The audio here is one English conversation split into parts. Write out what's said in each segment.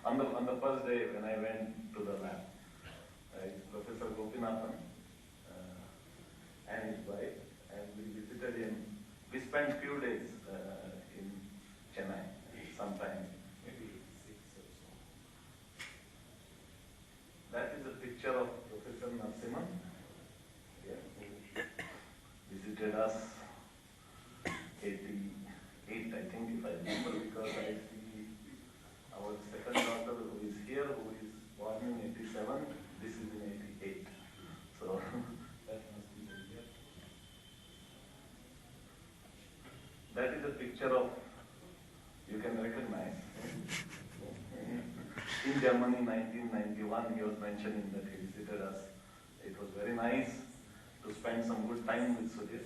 on the first day when I went to the lab, Professor Gopinathan and his wife, and we visited him. We spent few days in Chennai, sometime, maybe 6 or so. That is a picture of Professor Narasimhan, who visited us 88, I think, if I remember, because I see our second daughter who is here, who is born in 87, this is in 88. So that must be the year. That is a picture of, you can recognize. In Germany, 1991, he was mentioning that he visited us. It was very nice to spend some good time with Sudhir.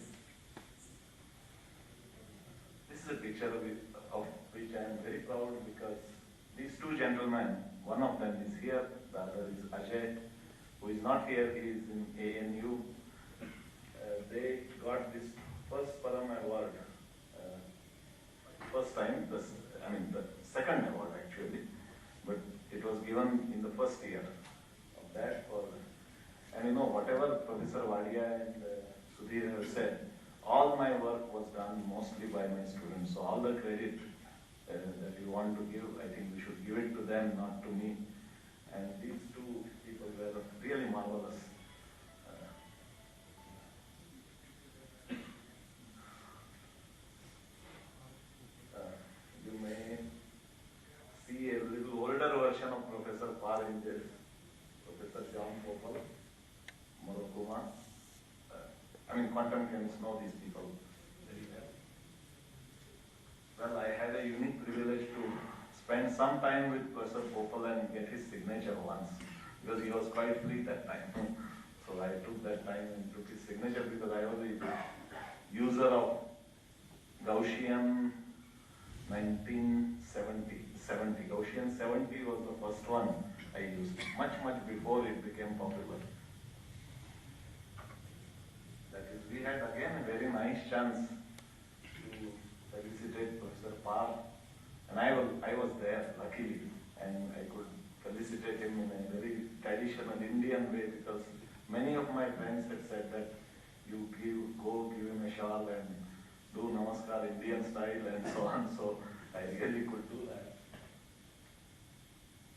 This is a picture of which I am very proud, because these two gentlemen, one of them is here, the other is Ajay, who is not here, he is in ANU. They got this first Param Award, first time, the second award actually, but it was given in the first year of that. And you know, whatever Professor Wadia and Sudhir have said, all my work was done mostly by my students. So all the credit that you want to give, I think we should give it to them, not to me. And these two people were really marvelous. You may see a little older version of Professor Par in this, Professor John Popal, Morokuma. Quantum chemists know these people very well. Well, I had a unique privilege to spend some time with Professor Popal and get his signature once, because he was quite free that time. So I took that time and took his signature, because I was a user of Gaussian 1970. Gaussian 70 was the first one I used, much before it became popular. That is, we had again a very nice chance to felicitate Professor Par, and I was there, luckily, and I could felicitate him in a very traditional Indian way, because many of my friends had said that you go give him a shawl and do namaskar Indian style and so on, so I really could do that.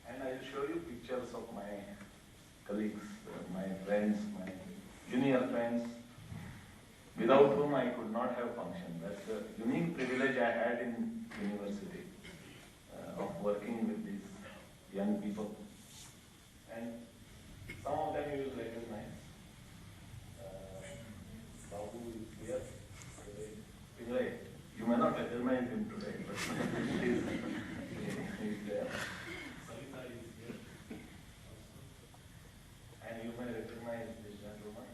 And I will show you pictures of my colleagues, my friends, my junior friends, without whom I could not have functioned. That's a unique privilege I had in university, of working with these young people. And some of them you will recognize. Babu is here. You may not recognize him today, but he is there. Salita is here. And you may recognize this gentleman.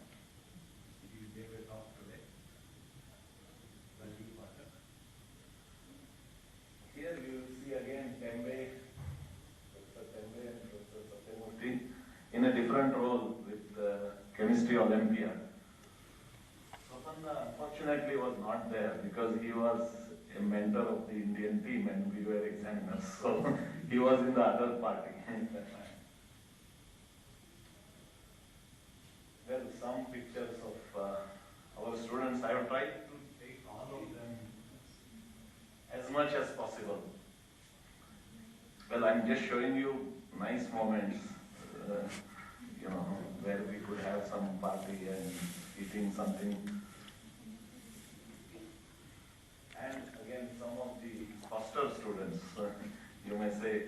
He gave a talk today. Here you will see again Tembe, Professor Tembe and Professor Satyamurthy in a different role with Chemistry Olympiad. Sopanda unfortunately was not there, because he was a mentor of the Indian team and we were examiners. So he was in the other party at that time. Well, some pictures of our students. I have tried to take all of them as much as possible. Well, I'm just showing you nice moments, where we could have some party and eating something. And again, some of the foster students, you may say,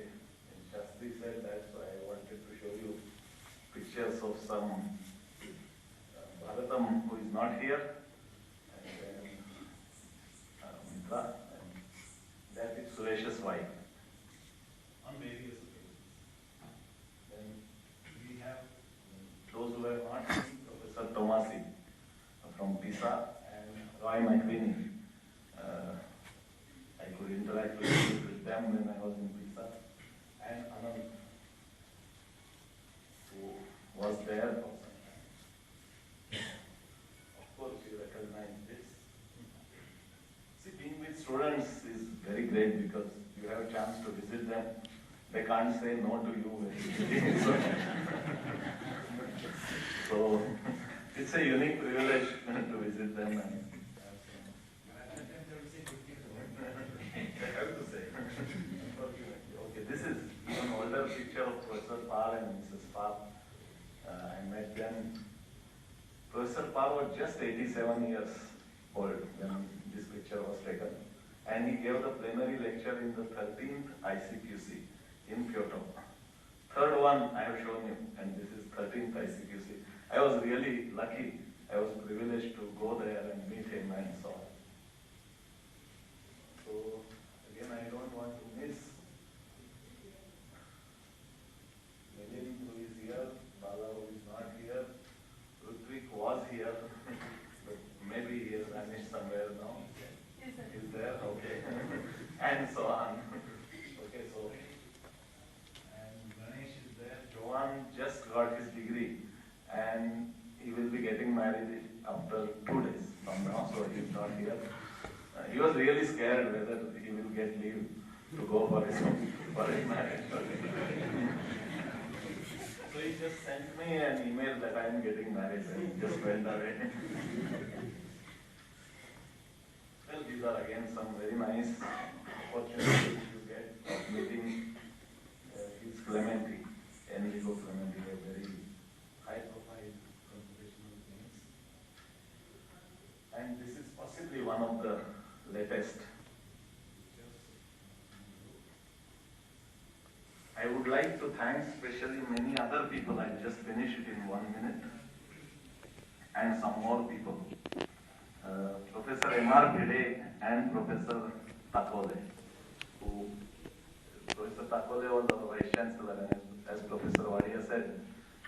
Shastri said that, so I wanted to show you pictures of some Bharatam who is not here, and then Mitra, and that is Suresh's wife, on various occasions. Then we have those who have not seen, Professor Tomasi from Pisa and Roy McVinney. I could interact with them when I was in Pisa, and Anand, who was there for some they can't say no to you very easily. So it's a unique privilege to visit them. And I have to say. Okay, this is an older picture of Professor Pal and Mrs. Pal. I met them. Professor Pal was just 87 years old when this picture was taken. And he gave the plenary lecture in the 13th ICQC in Kyoto. Third one I have shown you, and this is 13th ICQC. I was really lucky. I was privileged to go there and meet him and so on. So again, I don't want to miss Lilin, who is here, Bala, who is not here, Rutvik was here, but maybe he has vanished somewhere now. Is there? Okay. And so on. Okay, so. And Ganesh is there. Johan just got his degree and he will be getting married after 2 days from now, so he is not here. He was really scared whether he will get leave to go for his marriage. So he just sent me an email that I am getting married and he just went away. Well, these are again some very nice opportunities you get of meeting his Clementi, Enrico Clementi, a very high-profile computational things. And this is possibly one of the latest. I would like to thank especially many other people. I'll just finish it in 1 minute. And some more people. Professor M.R. Bhede and Professor Takole, who Professor Takole was our Vice Chancellor, and as Professor Wadia said,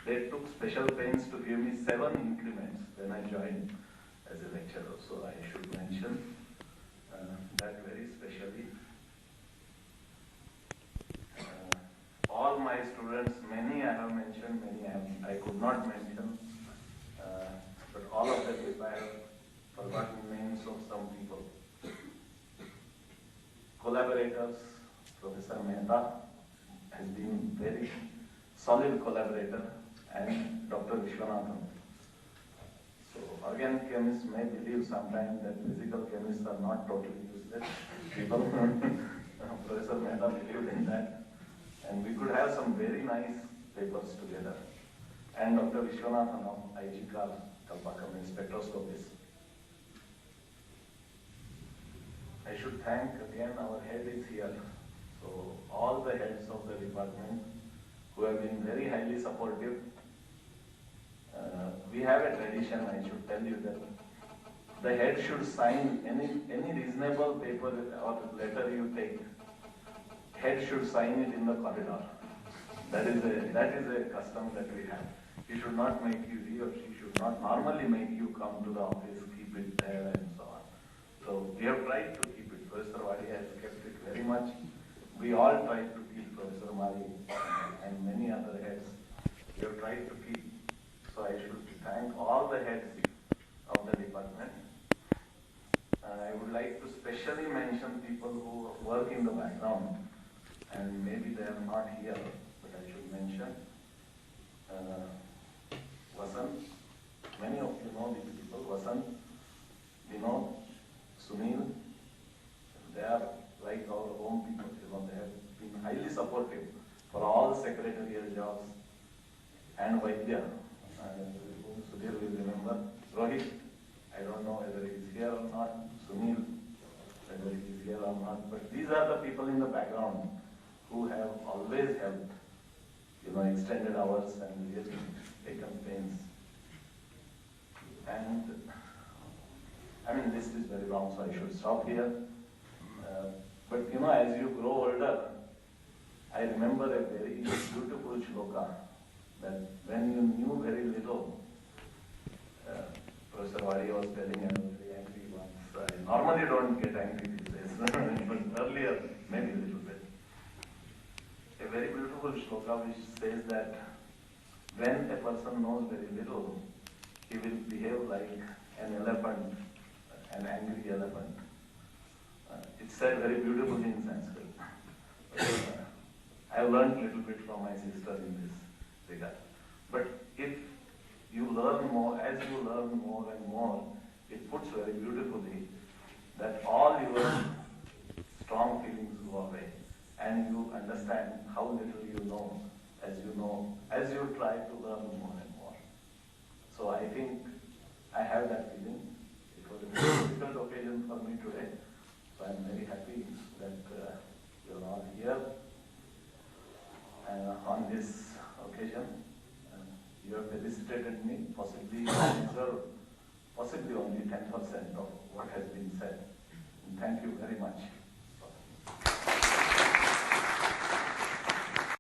they took special pains to give me 7 increments when I joined as a lecturer, so I should mention that very specially. All my students, many I have mentioned, many I could not mention, but all of them, if I have forgotten names of some people. Collaborators, Professor Mehta has been very solid collaborator, and Dr. Vishwanathan. So organic chemists may believe sometimes that physical chemists are not totally useless people. Professor Mehta believed in that, and we could have some very nice papers together. And Dr. Vishwanathan of IGCAR, Kalpakam, spectroscopist. I should thank again our head is here. So all the heads of the department who have been very highly supportive. We have a tradition, I should tell you, that the head should sign any reasonable paper or letter you take. Head should sign it in the corridor. That is a custom that we have. He should not make you, he or she should not normally make you come to the office, keep it there and so on. So we have tried to keep it. Professor Wadi has kept it very much. We all tried to keep Professor Mali and many other heads. We have tried to keep. So I should thank all the heads of the department. I would like to specially mention people who work in the background, and maybe they are not here, but I should mention Vasant. Many of you know these people. Vasant, Vinod, Sunil. They are like our own people. They have been highly supportive for all secretarial jobs. And Vaidya, Sudhir will remember. Rohit, I don't know whether he is here or not. Sunil, whether he is here or not. But these are the people in the background who have always helped, extended hours and really taken pains. And list is very long, so I should stop here. But as you grow older, I remember a very beautiful shloka that when you knew very little, Professor Wadi was telling me I was very angry once. I normally don't get angry these days, but earlier, maybe a little bit. A very beautiful shloka which says that when a person knows very little, he will behave like an elephant, an angry elephant. It's said very beautifully in Sanskrit. I I've learned a little bit from my sister in this regard. But if you learn more, as you learn more and more, it puts very beautifully that all your strong feelings go away and you understand how little you know, as you try to learn more and more. So I think I have that feeling. It was a very difficult occasion for me today. So I'm very happy that you're all here. On this occasion, you have felicitated me, possibly only 10% of what has been said. And thank you very much.